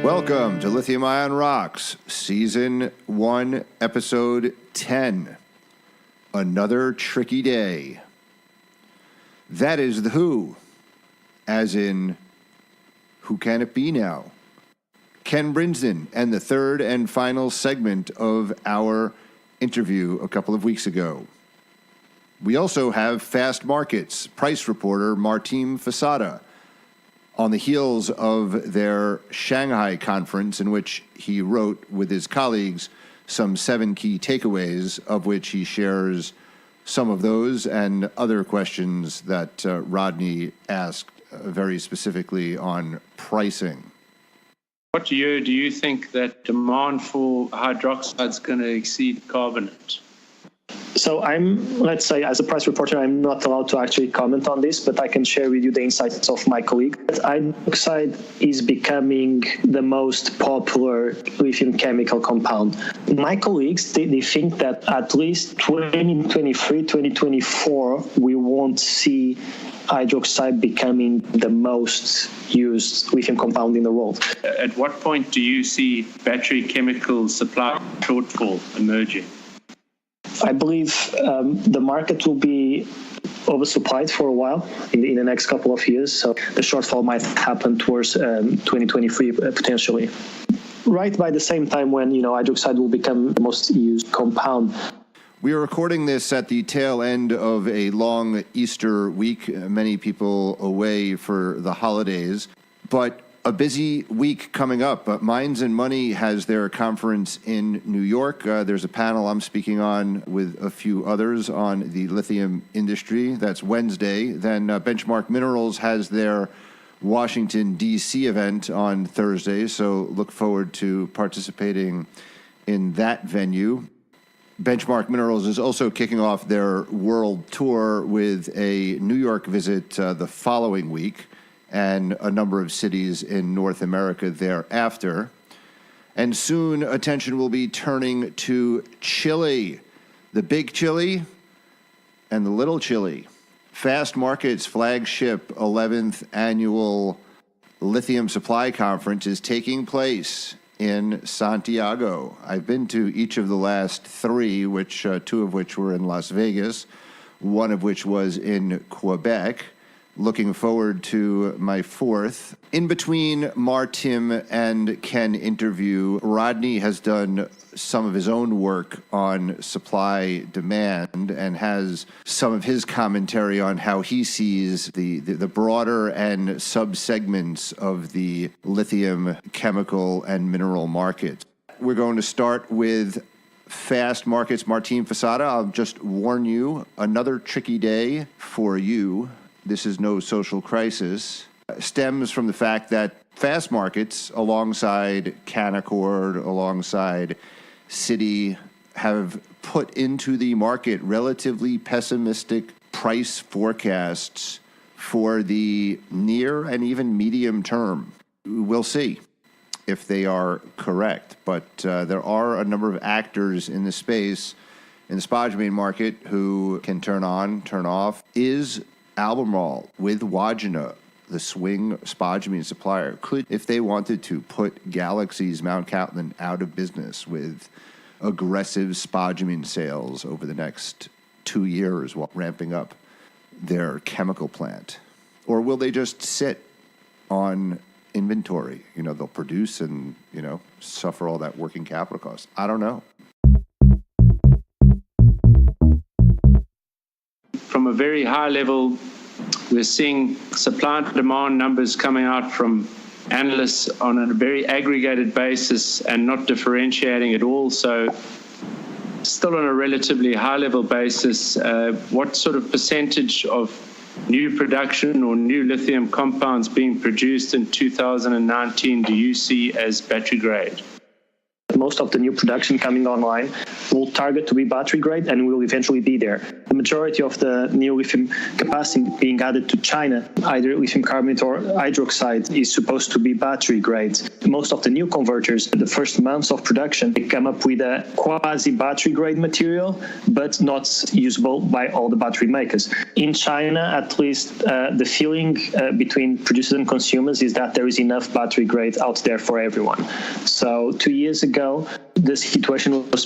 Welcome to Lithium-ion-Rocks, Season 1, Episode 10. Another tricky day. That is the who, as in, who can it be now? Ken Brinsden, and the third and final segment of our interview a couple of weeks ago. We also have Fast Markets price reporter Martim Facada, on the heels of their Shanghai conference, in which he wrote with his colleagues some 7 key takeaways, of which he shares some of those and other questions that Rodney asked very specifically on pricing. What year do you think that demand for hydroxide is going to exceed carbonate? So let's say, as a price reporter, I'm not allowed to actually comment on this, but I can share with you the insights of my colleague. Hydroxide is becoming the most popular lithium chemical compound. My colleagues, they think that at least 2023, 2024, we won't see hydroxide becoming the most used lithium compound in the world. At what point do you see battery chemical supply shortfall emerging? I believe the market will be oversupplied for a while in the next couple of years, so the shortfall might happen towards 2023 potentially. Right by the same time when hydroxide will become the most used compound. We are recording this at the tail end of a long Easter week, many people away for the holidays, but a busy week coming up. Minds and Money has their conference in New York. There's a panel I'm speaking on with a few others on the lithium industry. That's Wednesday. Then Benchmark Minerals has their Washington, D.C. event on Thursday, so look forward to participating in that venue. Benchmark Minerals is also kicking off their world tour with a New York visit the following week, and a number of cities in North America thereafter. And soon, attention will be turning to Chile, the big Chile and the little Chile. Fast Markets' flagship 11th annual Lithium Supply Conference is taking place in Santiago. I've been to each of the last 3, which 2 of which were in Las Vegas, 1 of which was in Quebec. Looking forward to my 4th. In between Martim and Ken interview, Rodney has done some of his own work on supply demand and has some of his commentary on how he sees the broader and subsegments of the lithium chemical and mineral market. We're going to start with Fast Markets, Martim Facada. I'll just warn you, another tricky day for you. This is no social crisis, stems from the fact that Fast Markets, alongside Canaccord, alongside Citi, have put into the market relatively pessimistic price forecasts for the near and even medium term. We'll see if they are correct, but there are a number of actors in the space, in the spodumene market, who can turn on, turn off. Is Albemarle with Wodgina, the swing spodumene supplier, could, if they wanted to, put Galaxy's Mount Cattlin out of business with aggressive spodumene sales over the next 2 years while ramping up their chemical plant? Or will they just sit on inventory? They'll produce and, suffer all that working capital cost. I don't know. From a very high level, we're seeing supply and demand numbers coming out from analysts on a very aggregated basis and not differentiating at all. So still on a relatively high level basis, what sort of percentage of new production or new lithium compounds being produced in 2019 do you see as battery grade? Most of the new production coming online will target to be battery grade and will eventually be there. The majority of the new lithium capacity being added to China, either lithium carbonate or hydroxide, is supposed to be battery grade. Most of the new converters, the first months of production, they come up with a quasi-battery grade material, but not usable by all the battery makers. In China, at least, the feeling between producers and consumers is that there is enough battery grade out there for everyone. So 2 years ago, the situation was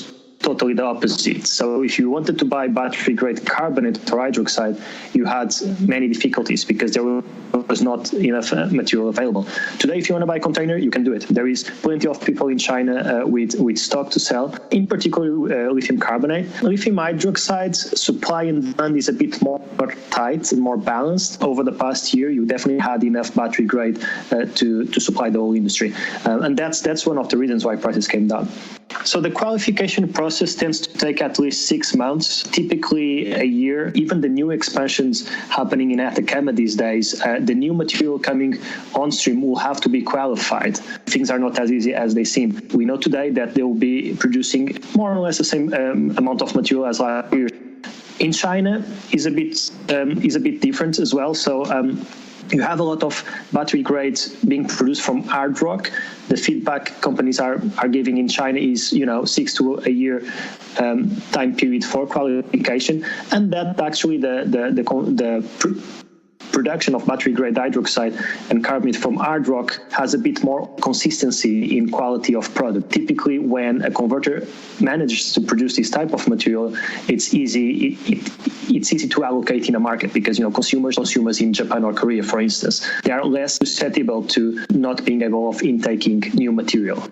totally the opposite. So if you wanted to buy battery-grade carbonate or hydroxide, you had many difficulties because there was not enough material available. Today, if you want to buy a container, you can do it. There is plenty of people in China with stock to sell, in particular lithium carbonate. Lithium hydroxide supply and demand is a bit more tight and more balanced. Over the past year, you definitely had enough battery grade to supply the whole industry. And that's one of the reasons why prices came down. So the qualification process tends to take at least 6 months, typically a year. Even the new expansions happening in Atacama these days, the new material coming on stream will have to be qualified. Things are not as easy as they seem. We know today that they will be producing more or less the same amount of material as last year. In China is a bit different as well. So you have a lot of battery grades being produced from hard rock. The feedback companies are giving in China is 6 to a year time period for qualification, and that actually the production of battery-grade hydroxide and carbonate from hard rock has a bit more consistency in quality of product. Typically, when a converter manages to produce this type of material, it's easy to allocate in a market because consumers in Japan or Korea, for instance, they are less susceptible to not being able of intaking new material.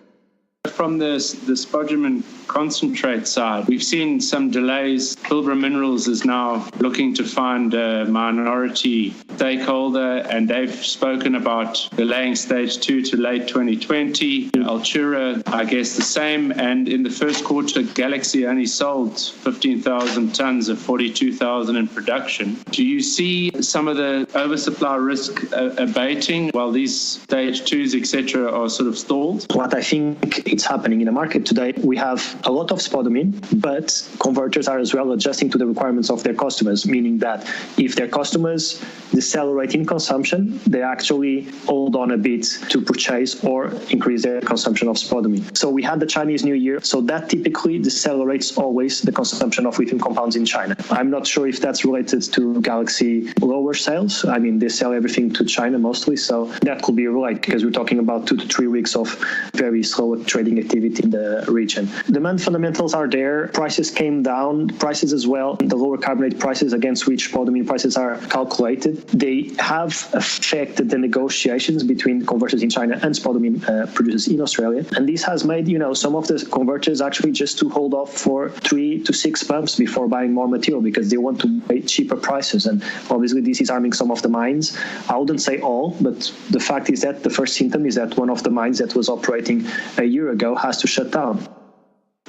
From the spodumene concentrate side, we've seen some delays. Pilbara Minerals is now looking to find a minority stakeholder, and they've spoken about delaying stage 2 to late 2020. Altura, I guess the same. And in the first quarter, Galaxy only sold 15,000 tons of 42,000 in production. Do you see some of the oversupply risk abating while these stage 2s, etc., are sort of stalled? What I think it's happening in the market today, we have a lot of spodumene, but converters are as well adjusting to the requirements of their customers, meaning that if their customers decelerate in consumption, they actually hold on a bit to purchase or increase their consumption of spodumene. So we had the Chinese New Year, so that typically decelerates always the consumption of lithium compounds in China. I'm not sure if that's related to Galaxy lower sales. I mean, they sell everything to China mostly, so that could be right, because we're talking about 2 to 3 weeks of very slow trading activity in the region. Demand fundamentals are there. Prices came down. Prices as well, the lower carbonate prices against which spodumene prices are calculated, they have affected the negotiations between converters in China and spodumene producers in Australia. And this has made, some of the converters actually just to hold off for 3 to 6 months before buying more material because they want to pay cheaper prices. And obviously this is harming some of the mines. I wouldn't say all, but the fact is that the first symptom is that one of the mines that was operating a year ago has to shut down.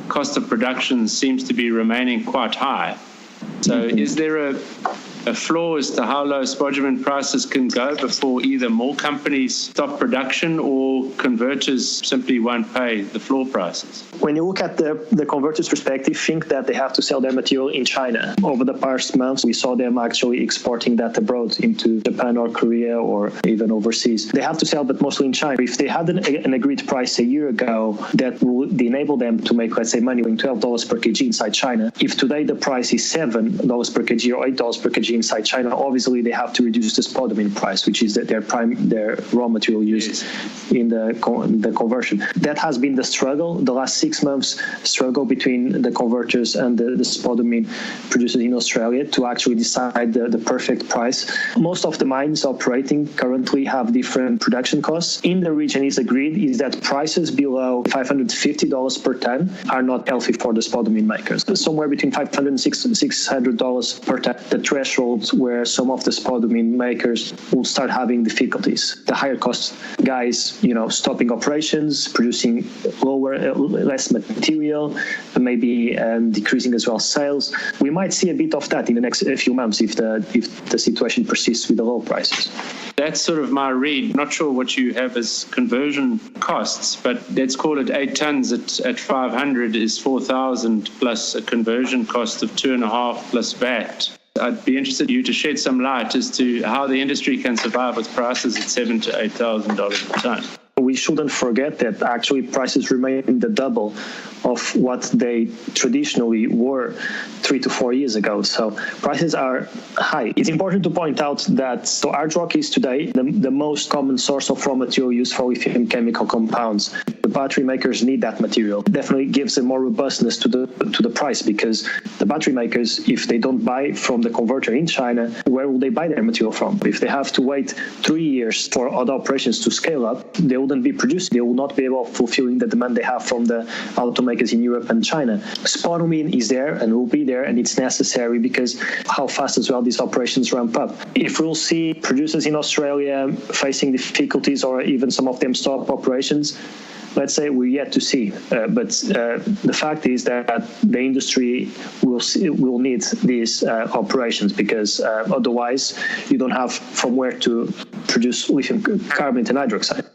Cost of production seems to be remaining quite high. So is there a floor as to how low spodumene prices can go before either more companies stop production or converters simply won't pay the floor prices? When you look at the converters' perspective, think that they have to sell their material in China. Over the past months, we saw them actually exporting that abroad into Japan or Korea or even overseas. They have to sell, but mostly in China. If they had an agreed price a year ago, that would enable them to make, let's say, money in $12 per kg inside China. If today the price is $7 per kg or $8 per kg inside China, obviously they have to reduce the spodumene price, which is their raw material used in the conversion. That has been the struggle, the last 6 months struggle between the converters and the spodumene producers in Australia to actually decide the perfect price. Most of the mines operating currently have different production costs. In the region is agreed is that prices below $550 per ton are not healthy for the spodumene makers. Somewhere between $500 and $600 per ton, the threshold threshold where some of the spodumene makers will start having difficulties. The higher cost guys, stopping operations, producing less material, and maybe decreasing as well sales. We might see a bit of that in the next few months if the situation persists with the low prices. That's sort of my read. Not sure what you have as conversion costs, but let's call it 8 tons at 500 is 4,000 plus a conversion cost of 2.5 plus VAT. I'd be interested in you to shed some light as to how the industry can survive with prices at $7,000 to $8,000 a ton. We shouldn't forget that actually prices remain the double of what they traditionally were 3 to 4 years ago. So prices are high. It's important to point out that hard rock is today the most common source of raw material used for lithium chemical compounds. The battery makers need that material. It definitely gives a more robustness to the price, because the battery makers, if they don't buy from the converter in China, where will they buy their material from? If they have to wait 3 years for other operations to scale up, they wouldn't be producing. They will not be able to fulfill the demand they have from the automakers in Europe and China. Spodumene is there and will be there, and it's necessary because how fast as well these operations ramp up. If we'll see producers in Australia facing difficulties or even some of them stop operations, let's say we're yet to see. But the fact is that the industry will need these operations, because otherwise you don't have from where to produce lithium carbonate and hydroxide.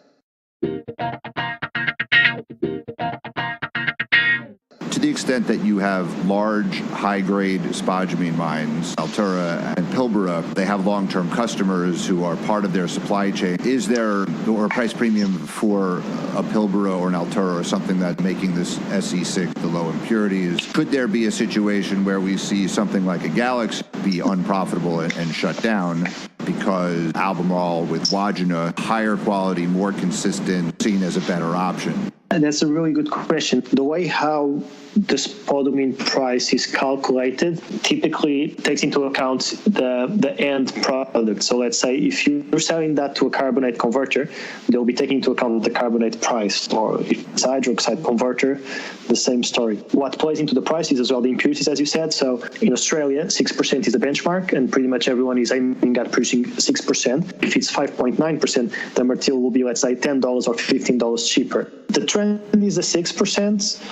To the extent that you have large, high-grade spodumene mines, Altura and Pilbara, they have long-term customers who are part of their supply chain. Is there a price premium for a Pilbara or an Altura or something that's making this SE6, the low impurities? Could there be a situation where we see something like a Galaxy be unprofitable and shut down because Albemarle with Wodgina, higher quality, more consistent, seen as a better option? And that's a really good question. The way how the spodumene price is calculated typically takes into account the end product. So let's say if you're selling that to a carbonate converter, they'll be taking into account the carbonate price. Or if it's a hydroxide converter, the same story. What plays into the price is as well the impurities, as you said. So in Australia, 6% is the benchmark, and pretty much everyone is aiming at producing 6%. If it's 5.9%, the material will be, let's say, $10 or $15 cheaper. The trend is the 6%.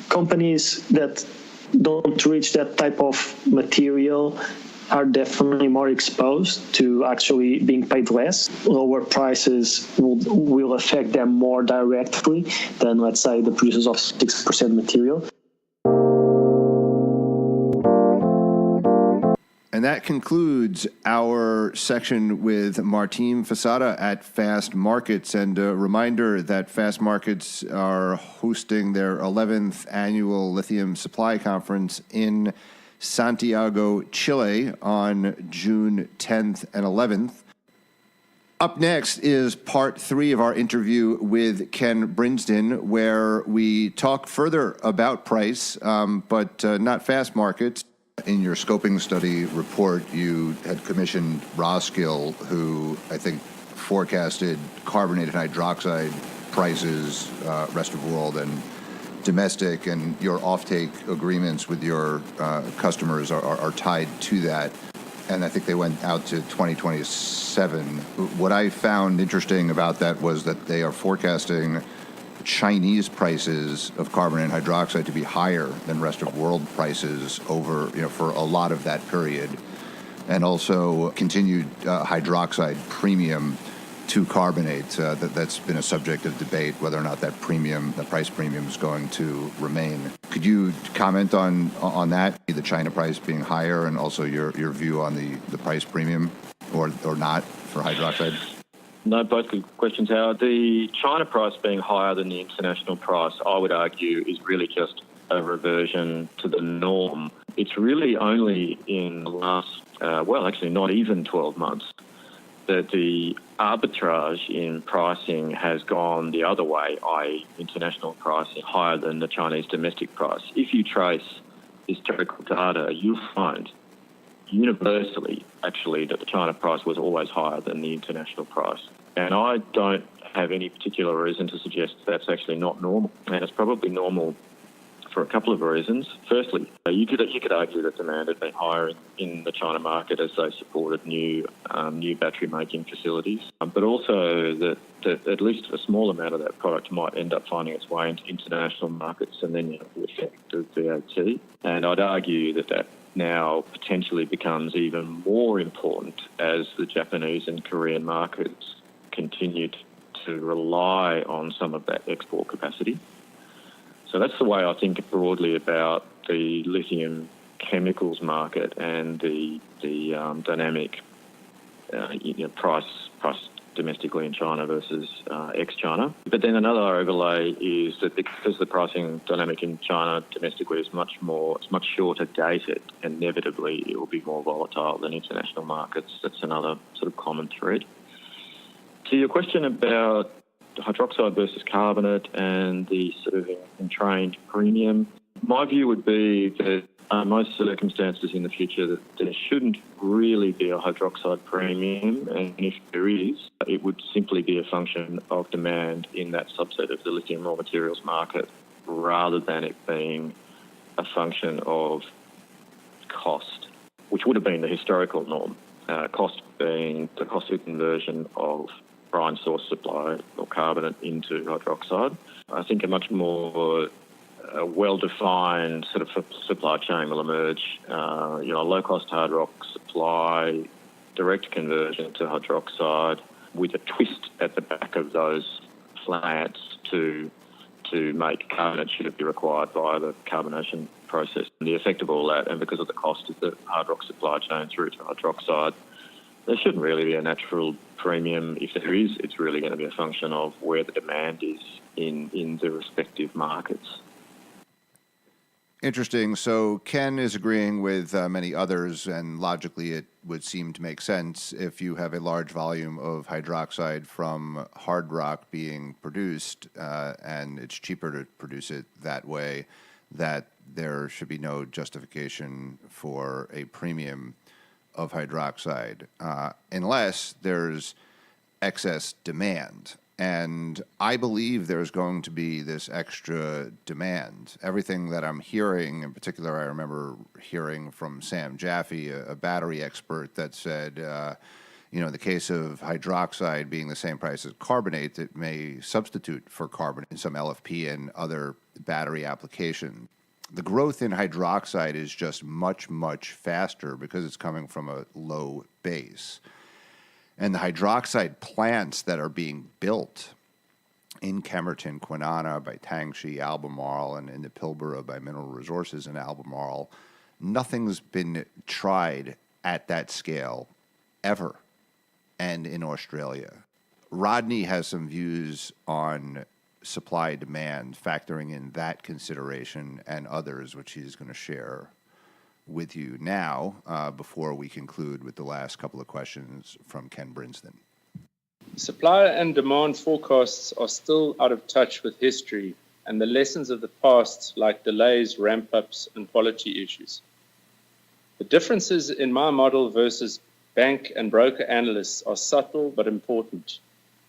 Companies that don't reach that type of material are definitely more exposed to actually being paid less. Lower prices will affect them more directly than, let's say, the producers of 6% material. And that concludes our section with Martim Facada at Fast Markets. And a reminder that Fast Markets are hosting their 11th annual Lithium Supply Conference in Santiago, Chile on June 10th and 11th. Up next is part 3 of our interview with Ken Brinsden, where we talk further about price, but not Fast Markets. In your scoping study report, you had commissioned Roskill, who I think forecasted carbonated hydroxide prices, rest of world and domestic, and your offtake agreements with your customers are tied to that. And I think they went out to 2027. What I found interesting about that was that they are forecasting Chinese prices of carbonate and hydroxide to be higher than rest of world prices over, for a lot of that period, and also continued hydroxide premium to carbonate. That's been a subject of debate whether or not that price premium is going to remain. Could you comment on that, the China price being higher, and also your view on the price premium or not for hydroxide? No, both good questions, Howard. The China price being higher than the international price, I would argue, is really just a reversion to the norm. It's really only in the last, actually not even 12 months, that the arbitrage in pricing has gone the other way, i.e. international pricing higher than the Chinese domestic price. If you trace historical data, you'll find universally, actually, that the China price was always higher than the international price. And I don't have any particular reason to suggest that's actually not normal. And it's probably normal for a couple of reasons. Firstly, you could argue that demand had been higher in the China market as they supported new battery making facilities, but also that at least a small amount of that product might end up finding its way into international markets, and then you have the effect of VAT. And I'd argue that now potentially becomes even more important as the Japanese and Korean markets continue to rely on some of that export capacity. So that's the way I think broadly about the lithium chemicals market and the dynamic price domestically in China versus ex-China. But then another overlay is that because the pricing dynamic in China domestically is much shorter dated, inevitably it will be more volatile than international markets. That's another sort of common thread. To your question about hydroxide versus carbonate and the sort of entrained premium, my view would be that most circumstances in the future that there shouldn't really be a hydroxide premium, and if there is, it would simply be a function of demand in that subset of the lithium raw materials market rather than it being a function of cost, which would have been the historical norm, cost being the cost of conversion of brine source supply or carbonate into hydroxide. I think a much more well-defined sort of supply chain will emerge. Low-cost hard rock supply, direct conversion to hydroxide, with a twist at the back of those plants to make carbonate should it be required via the carbonation process. And the effect of all that, and because of the cost of the hard rock supply chain through to hydroxide, there shouldn't really be a natural premium. If there is, it's really going to be a function of where the demand is in the respective markets. Interesting. So Ken is agreeing with many others, and logically it would seem to make sense if you have a large volume of hydroxide from hard rock being produced, and it's cheaper to produce it that way, that there should be no justification for a premium of hydroxide unless there's excess demand. And I believe there's going to be this extra demand. Everything that I'm hearing, in particular, I remember hearing from Sam Jaffe, a battery expert, that said, in the case of hydroxide being the same price as carbonate, it may substitute for carbonate in some LFP and other battery applications. The growth in hydroxide is just much, much faster because it's coming from a low base. And the hydroxide plants that are being built in Kemerton, Kwinana by Tangshi, Albemarle, and in the Pilbara by Mineral Resources and Albemarle, nothing's been tried at that scale ever, and in Australia. Rodney has some views on supply demand, factoring in that consideration and others, which he's going to share with you now before we conclude with the last couple of questions from Ken Brinsden. Supply and demand forecasts are still out of touch with history and the lessons of the past, like delays, ramp-ups, and quality issues. The differences in my model versus bank and broker analysts are subtle but important.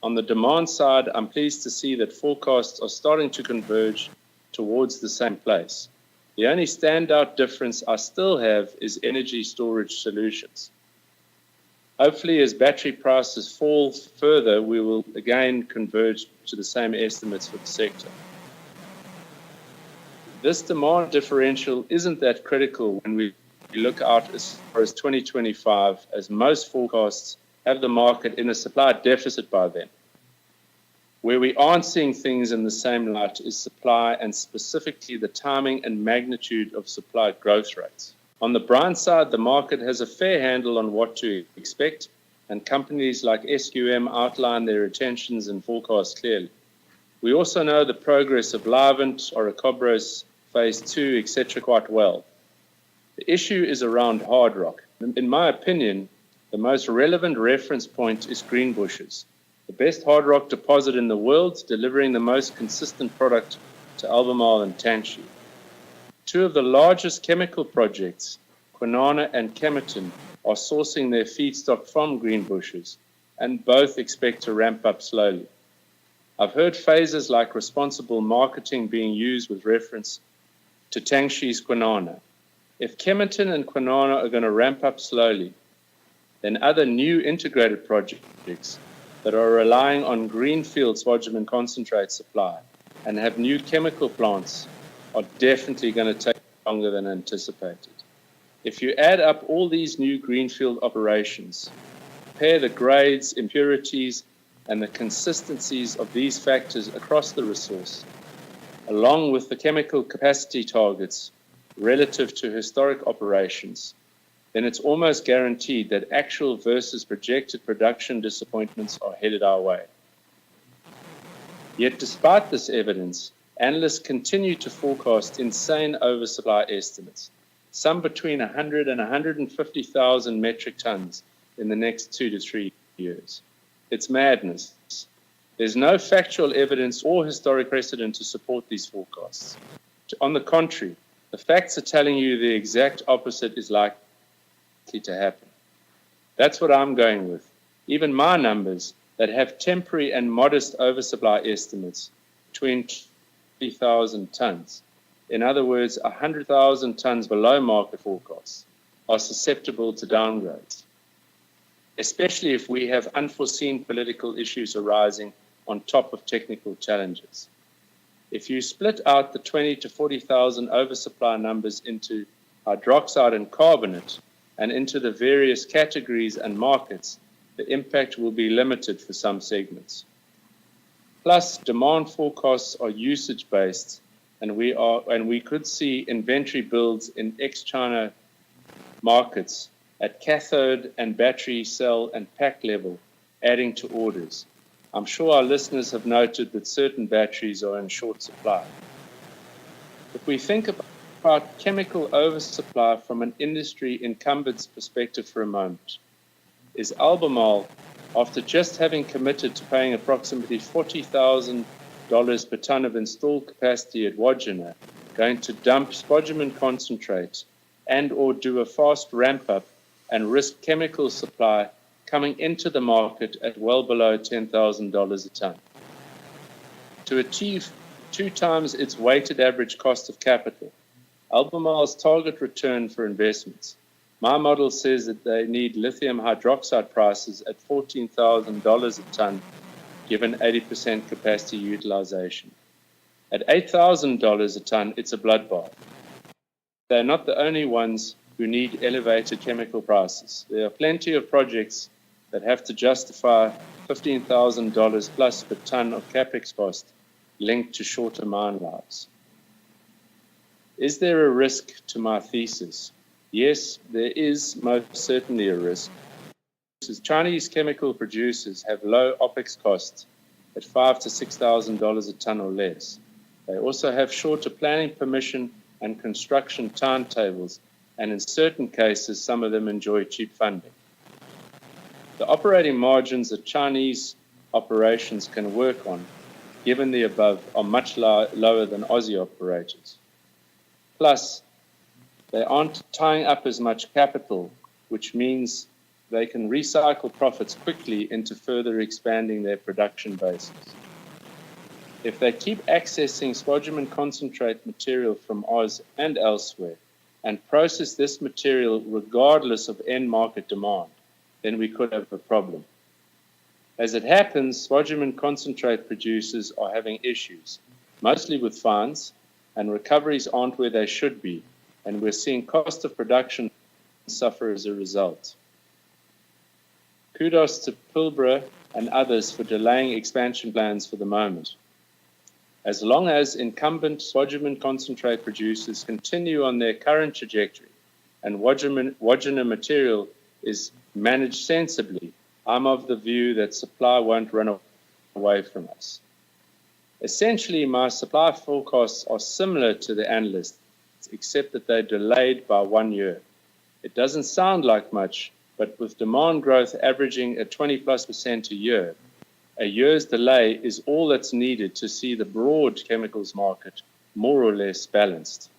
On the demand side, I'm pleased to see that forecasts are starting to converge towards the same place. The only standout difference I still have is energy storage solutions. Hopefully, as battery prices fall further, we will again converge to the same estimates for the sector. This demand differential isn't that critical when we look out as far as 2025, as most forecasts have the market in a supply deficit by then. Where we aren't seeing things in the same light is supply, and specifically the timing and magnitude of supply growth rates. On the brine side, the market has a fair handle on what to expect, and companies like SQM outline their intentions and forecasts clearly. We also know the progress of Livent, Orocobra's Phase 2, etc. quite well. The issue is around hard rock. In my opinion, the most relevant reference point is Greenbushes, the best hard rock deposit in the world, delivering the most consistent product to Albemarle and Tangshi. Two of the largest chemical projects, Kwinana and Kemerton, are sourcing their feedstock from Greenbushes, and both expect to ramp up slowly. I've heard phases like responsible marketing being used with reference to Tianxi's Kwinana. If Kemerton and Kwinana are going to ramp up slowly, then other new integrated projects that are relying on greenfield spodumene concentrate supply and have new chemical plants are definitely going to take longer than anticipated. If you add up all these new greenfield operations, compare the grades, impurities, and the consistencies of these factors across the resource, along with the chemical capacity targets relative to historic operations, then it's almost guaranteed that actual versus projected production disappointments are headed our way. Yet despite this evidence, analysts continue to forecast insane oversupply estimates, some between 100 and 150,000 metric tons in the next 2 to 3 years. It's madness. There's no factual evidence or historic precedent to support these forecasts. On the contrary, the facts are telling you the exact opposite is likely to happen. That's what I'm going with. Even my numbers that have temporary and modest oversupply estimates between 3,000 tons, in other words, 100,000 tons below market forecasts, are susceptible to downgrades, especially if we have unforeseen political issues arising on top of technical challenges. If you split out the 20 to 40,000 oversupply numbers into hydroxide and carbonate and into the various categories and markets, the impact will be limited for some segments. Plus, demand forecasts are usage-based, and we could see inventory builds in ex-China markets at cathode and battery cell and pack level, adding to orders. I'm sure our listeners have noted that certain batteries are in short supply. If we think about chemical oversupply from an industry incumbent's perspective for a moment, is Albemarle, after just having committed to paying approximately $40,000 per ton of installed capacity at Wodgina, going to dump spodumene concentrate and or do a fast ramp-up and risk chemical supply coming into the market at well below $10,000 a ton? To achieve 2 times its weighted average cost of capital, Albemarle's target return for investments, my model says that they need lithium hydroxide prices at $14,000 a ton, given 80% capacity utilization. At $8,000 a ton, it's a bloodbath. They're not the only ones who need elevated chemical prices. There are plenty of projects that have to justify $15,000 plus per ton of capex cost linked to shorter mine lives. Is there a risk to my thesis? Yes, there is most certainly a risk. Chinese chemical producers have low OPEX costs at $5,000 to $6,000 a ton or less. They also have shorter planning permission and construction timetables, and in certain cases, some of them enjoy cheap funding. The operating margins that Chinese operations can work on, given the above, are much lower than Aussie operators. Plus, they aren't tying up as much capital, which means they can recycle profits quickly into further expanding their production bases. If they keep accessing spodumene concentrate material from Oz and elsewhere and process this material regardless of end market demand, then we could have a problem. As it happens, spodumene concentrate producers are having issues, mostly with fines, and recoveries aren't where they should be, and we're seeing cost of production suffer as a result. Kudos to Pilbara and others for delaying expansion plans for the moment. As long as incumbent spodumene concentrate producers continue on their current trajectory and Wodgina material is managed sensibly, I'm of the view that supply won't run away from us. Essentially, my supply forecasts are similar to the analysts, except that they're delayed by 1 year. It doesn't sound like much, but with demand growth averaging at 20+% a year's delay is all that's needed to see the broad chemicals market more or less balanced.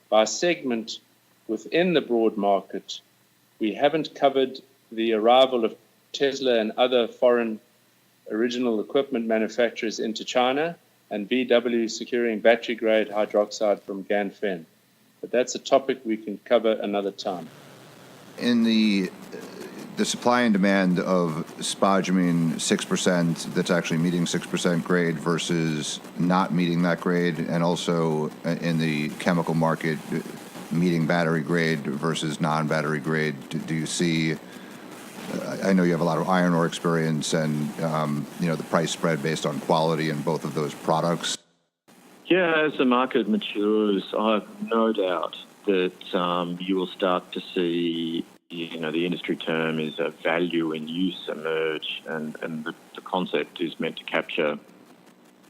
By segment within the broad market, we haven't covered the arrival of Tesla and other foreign original equipment manufacturers into China and VW securing battery-grade hydroxide from Ganfeng. But that's a topic we can cover another time. In the supply and demand of spodumene 6% that's actually meeting 6% grade versus not meeting that grade, and also in the chemical market meeting battery grade versus non-battery grade, do you see, I know you have a lot of iron ore experience and the price spread based on quality in both of those products? Yeah, as the market matures, I have no doubt that you will start to see, the industry term is a value in use emerge, and the concept is meant to capture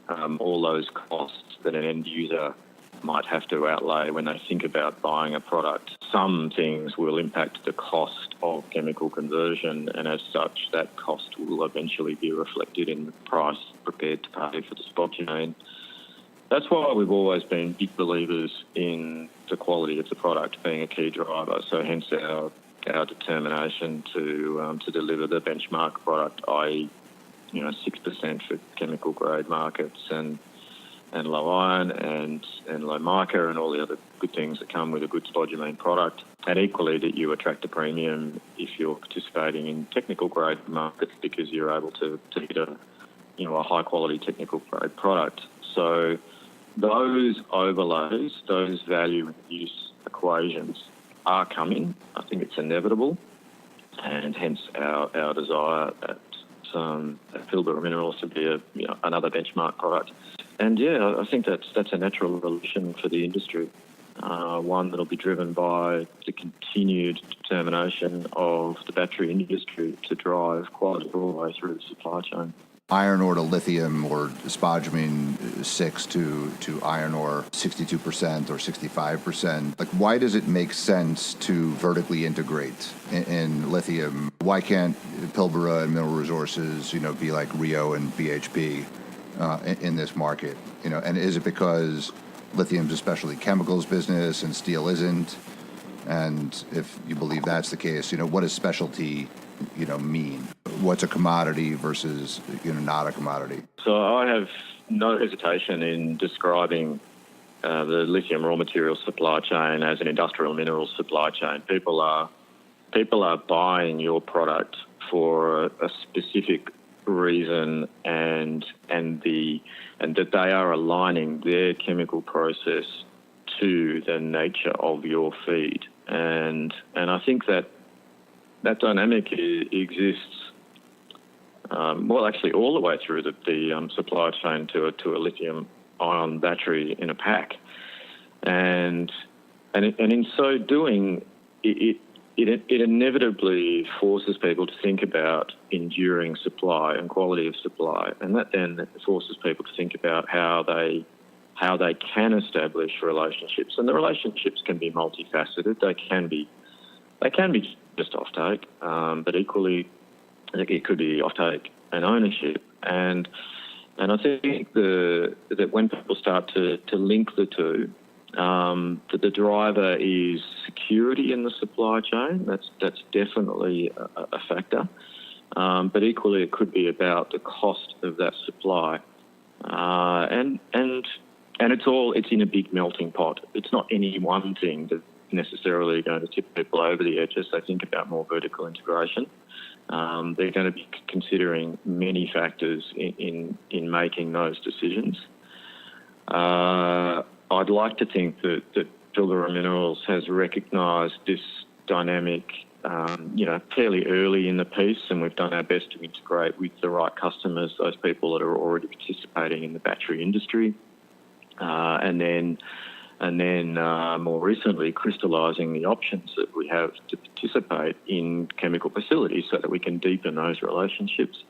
all those costs that an end user might have to outlay when they think about buying a product. Some things will impact the cost of chemical conversion, and as such, that cost will eventually be reflected in the price prepared to pay for the spodumene. That's why we've always been big believers in the quality of the product being a key driver. So hence our determination to deliver the benchmark product, i.e., 6% for chemical grade markets and low iron and low mica and all the other good things that come with a good spodumene product. And equally that you attract a premium if you're participating in technical grade markets because you're able to get a high quality technical grade product. So those overlays, those value and use equations are coming. I think it's inevitable, and hence our desire at Pilbara Minerals to be another benchmark product. And yeah, I think that's a natural evolution for the industry, one that'll be driven by the continued determination of the battery industry to drive quality all the way through the supply chain. Iron ore to lithium, or spodumene 6 to iron ore 62% or 65%. Like, why does it make sense to vertically integrate in lithium? Why can't Pilbara and Mineral Resources, be like Rio and BHP in this market? And is it because lithium's a specialty chemicals business and steel isn't? And if you believe that's the case, what does specialty mean? What's a commodity versus not a commodity? So I have no hesitation in describing the lithium raw materials supply chain as an industrial minerals supply chain. People are buying your product for a specific reason, and that they are aligning their chemical process to the nature of your feed. And I think that dynamic exists, actually all the way through the supply chain to a lithium-ion battery in a pack. And in so doing, it inevitably forces people to think about enduring supply and quality of supply, and that then forces people to think about how they can establish relationships. And the relationships can be multifaceted. They can be just offtake, but equally it could be offtake and ownership. And I think that when people start to link the two, that the driver is security in the supply chain. That's definitely a factor. But equally, it could be about the cost of that supply, and it's in a big melting pot. It's not any one thing that's necessarily going to tip people over the edge as they think about more vertical integration. They're going to be considering many factors in making those decisions. I'd like to think that Pilbara Minerals has recognised this dynamic, fairly early in the piece, and we've done our best to integrate with the right customers, those people that are already participating in the battery industry, and then more recently crystallising the options that we have to participate in chemical facilities so that we can deepen those relationships.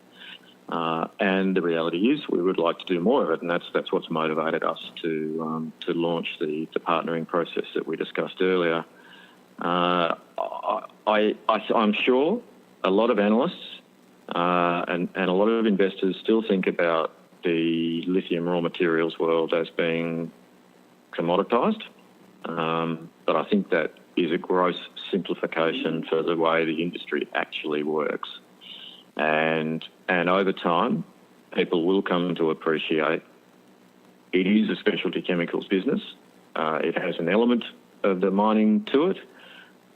And the reality is we would like to do more of it, and that's what's motivated us to launch the partnering process that we discussed earlier. I'm sure a lot of analysts and a lot of investors still think about the lithium raw materials world as being commoditized, but I think that is a gross simplification for the way the industry actually works. And over time, people will come to appreciate It is a specialty chemicals business. It has an element of the mining to it,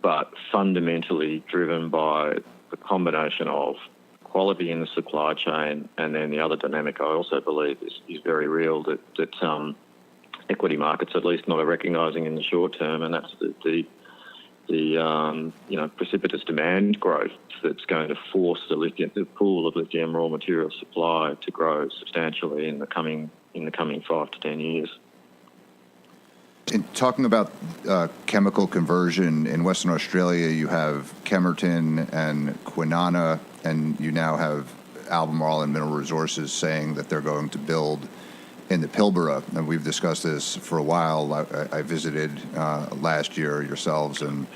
but fundamentally driven by the combination of quality in the supply chain, and then the other dynamic I also believe is very real that equity markets at least not are recognising in the short term, and that's the precipitous demand growth that's going to force the pool of lithium raw material supply to grow substantially in the coming 5 to 10 years. In talking about chemical conversion in Western Australia, you have Kemerton and Kwinana, and you now have Albemarle and Mineral Resources saying that they're going to build in the Pilbara. And we've discussed this for a while. I visited last year yourselves and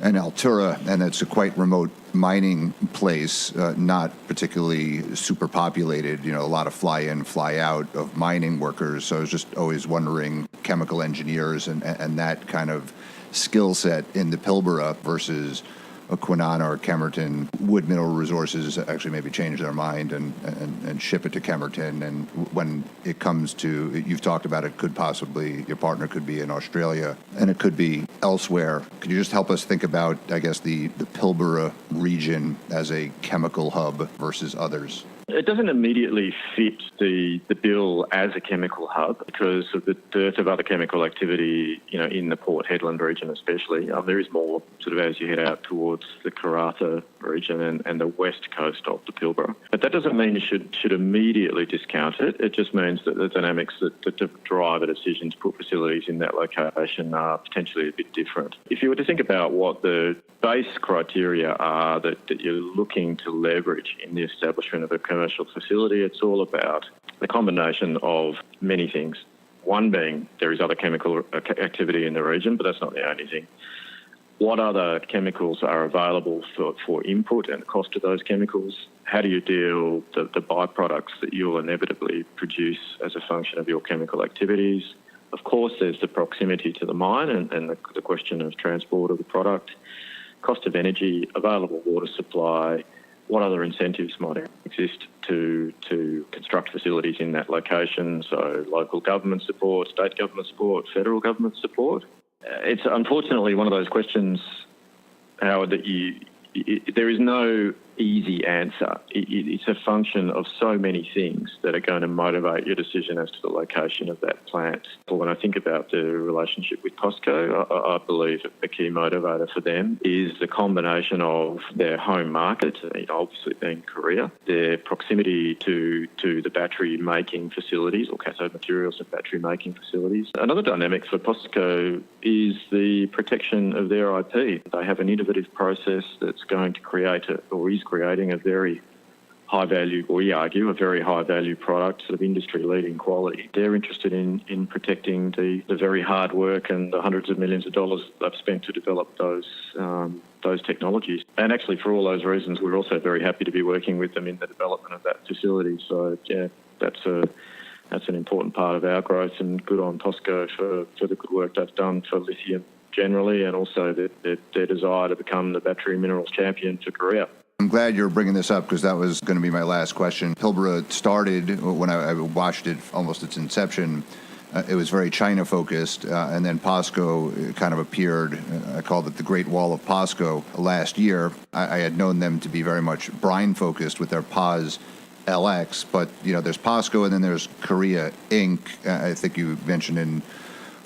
Altura, and it's a quite remote mining place, not particularly super populated, a lot of fly in, fly out of mining workers. So I was just always wondering, chemical engineers and that kind of skill set in the Pilbara versus a Kwinana or Kemerton. Would Mineral Resources actually maybe change their mind and ship it to Kemerton? And when it comes to, you've talked about it, could possibly, your partner could be in Australia and it could be elsewhere. Could you just help us think about, I guess, the Pilbara region as a chemical hub versus others? It doesn't immediately fit the bill as a chemical hub because of the dearth of other chemical activity, in the Port Hedland region especially. There is more sort of as you head out towards the Karratha region and the west coast of the Pilbara. But that doesn't mean you should immediately discount it. It just means that the dynamics that drive a decision to put facilities in that location are potentially a bit different. If you were to think about what the base criteria are that you're looking to leverage in the establishment of a commercial facility, it's all about the combination of many things. One being there is other chemical activity in the region, but that's not the only thing. What other chemicals are available for input and the cost of those chemicals? How do you deal the byproducts that you'll inevitably produce as a function of your chemical activities? Of course, there's the proximity to the mine and the question of transport of the product, cost of energy, available water supply. What other incentives might exist to construct facilities in that location? So local government support, state government support, federal government support. It's unfortunately one of those questions, Howard, that there is no easy answer. It's a function of so many things that are going to motivate your decision as to the location of that plant. But when I think about the relationship with POSCO, I believe a key motivator for them is the combination of their home market, obviously being Korea, their proximity to the battery-making facilities or cathode materials and battery-making facilities. Another dynamic for POSCO is the protection of their IP. They have an innovative process that's going to create is creating a very high value, or we argue, a very high value product of industry leading quality. They're interested in protecting the very hard work and the hundreds of millions of dollars they've spent to develop those technologies. And actually for all those reasons, we're also very happy to be working with them in the development of that facility. So yeah, that's an important part of our growth, and good on POSCO for the good work they've done for lithium generally, and also their desire to become the battery minerals champion for Korea. I'm glad you're bringing this up because that was going to be my last question. Pilbara started, when I watched it almost its inception, it was very China-focused, and then POSCO kind of appeared. I called it the Great Wall of POSCO last year. I had known them to be very much brine-focused with their POS LX, but there's POSCO and then there's Korea Inc. I think you mentioned in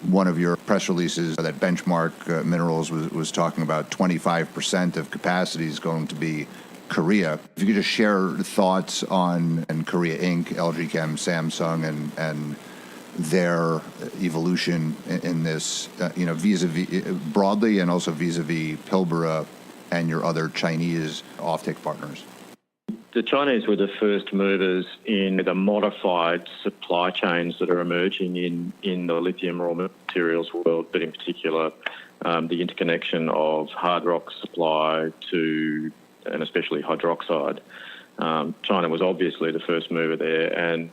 one of your press releases that Benchmark Minerals was talking about 25% of capacity is going to be Korea. If you could just share thoughts on Korea Inc., LG Chem, Samsung, and their evolution in this, vis-a-vis broadly and also vis-a-vis Pilbara and your other Chinese offtake partners. The Chinese were the first movers in the modified supply chains that are emerging in the lithium raw materials world, but in particular the interconnection of hard rock supply to, and especially hydroxide. China was obviously the first mover there, and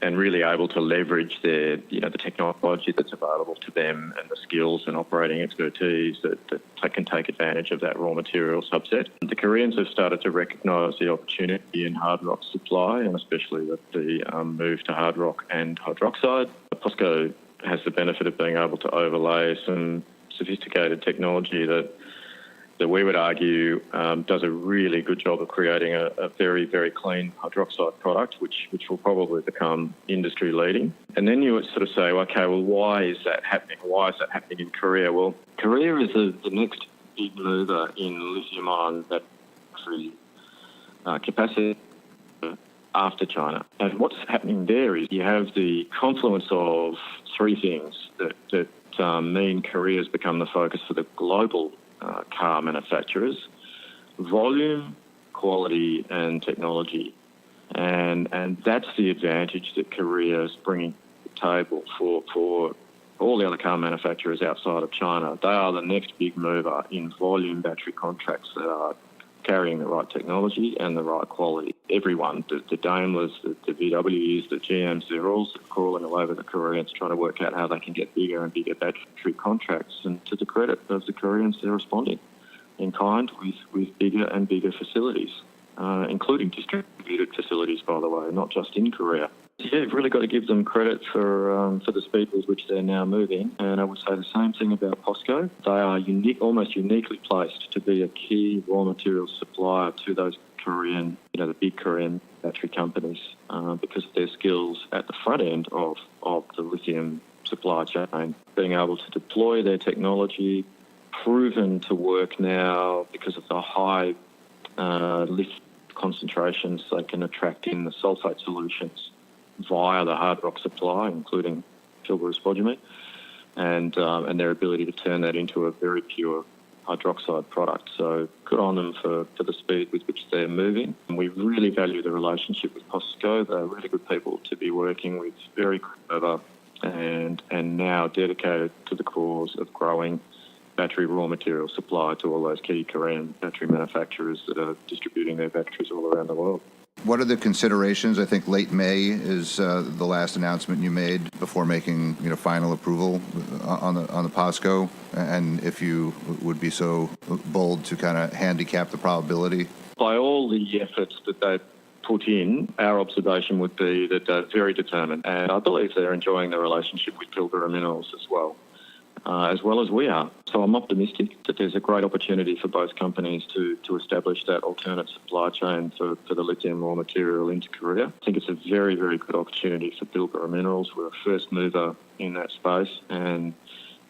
really able to leverage the technology that's available to them and the skills and operating expertise that can take advantage of that raw material subset. The Koreans have started to recognise the opportunity in hard rock supply, and especially with the move to hard rock and hydroxide. POSCO has the benefit of being able to overlay some sophisticated technology that we would argue does a really good job of creating a very, very clean hydroxide product, which will probably become industry leading. And then you would sort of say, okay, well, why is that happening? Why is that happening in Korea? Well, Korea is the next big mover in lithium-ion battery capacity after China. And what's happening there is you have the confluence of three things that mean Korea has become the focus for the global car manufacturers: volume, quality, and technology. And that's the advantage that Korea is bringing to the table for all the other car manufacturers outside of China. They are the next big mover in volume battery contracts that are carrying the right technology and the right quality. Everyone, the Daimlers, the VWs, the GMs, they're all crawling all over the Koreans trying to work out how they can get bigger and bigger battery contracts. And to the credit of the Koreans, they're responding in kind with bigger and bigger facilities, including distributed facilities, by the way, not just in Korea. Yeah, you've really got to give them credit for the speed with which they're now moving. And I would say the same thing about POSCO. They are almost uniquely placed to be a key raw material supplier to those Korean, the big Korean battery companies, because of their skills at the front end of the lithium supply chain, being able to deploy their technology, proven to work now because of the high lithium concentrations they can attract in the sulfate solutions via the hard rock supply, including Pilbara spodumene, and their ability to turn that into a very pure hydroxide product. So good on them for the speed with which they're moving. And we really value the relationship with POSCO. They're really good people to be working with, very clever, and now dedicated to the cause of growing battery raw material supply to all those key Korean battery manufacturers that are distributing their batteries all around the world. What are the considerations? I think late May is the last announcement you made before making final approval on the POSCO, and if you would be so bold to kind of handicap the probability. By all the efforts that they've put in, our observation would be that they're very determined, and I believe they're enjoying the relationship with Pilbara Minerals as well as we are. So I'm optimistic that there's a great opportunity for both companies to establish that alternate supply chain for the lithium raw material into Korea. I think it's a very, very good opportunity for Pilbara Minerals. We're a first mover in that space, and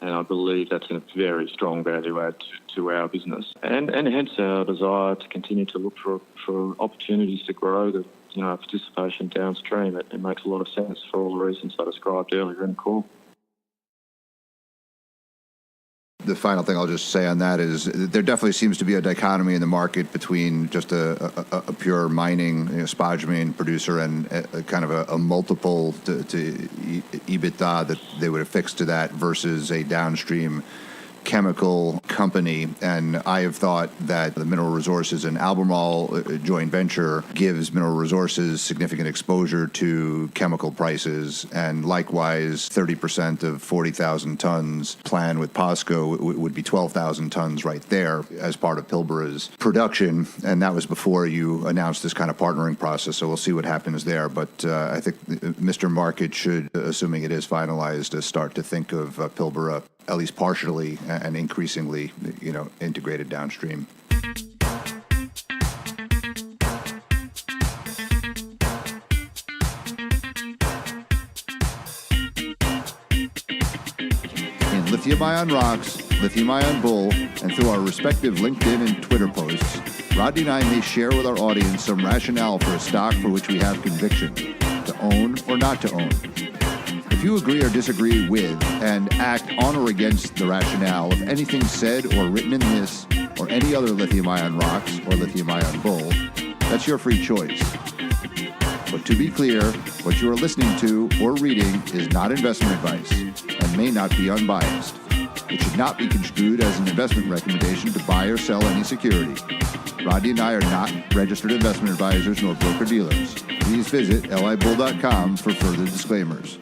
I believe that's a very strong value add to our business. And hence our desire to continue to look for opportunities to grow the participation downstream. It makes a lot of sense for all the reasons I described earlier in the call. The final thing I'll just say on that is there definitely seems to be a dichotomy in the market between just a pure mining spodumene producer and a kind of a multiple to EBITDA that they would affix to that versus a downstream chemical company. And I have thought that the Mineral Resources and Albemarle joint venture gives Mineral Resources significant exposure to chemical prices, and likewise 30% of 40,000 tons planned with POSCO would be 12,000 tons right there as part of Pilbara's production, and that was before you announced this kind of partnering process, so we'll see what happens there. But I think Mr. Market should, assuming it is finalized, start to think of Pilbara at least partially and increasingly, integrated downstream. In Lithium-ion Rocks, Lithium-ion Bull, and through our respective LinkedIn and Twitter posts, Rodney and I may share with our audience some rationale for a stock for which we have conviction, to own or not to own. If you agree or disagree with and act on or against the rationale of anything said or written in this or any other Lithium-ion Rocks or Lithium-ion Bull, that's your free choice. But to be clear, what you are listening to or reading is not investment advice and may not be unbiased. It should not be construed as an investment recommendation to buy or sell any security. Rodney and I are not registered investment advisors nor broker-dealers. Please visit libull.com for further disclaimers.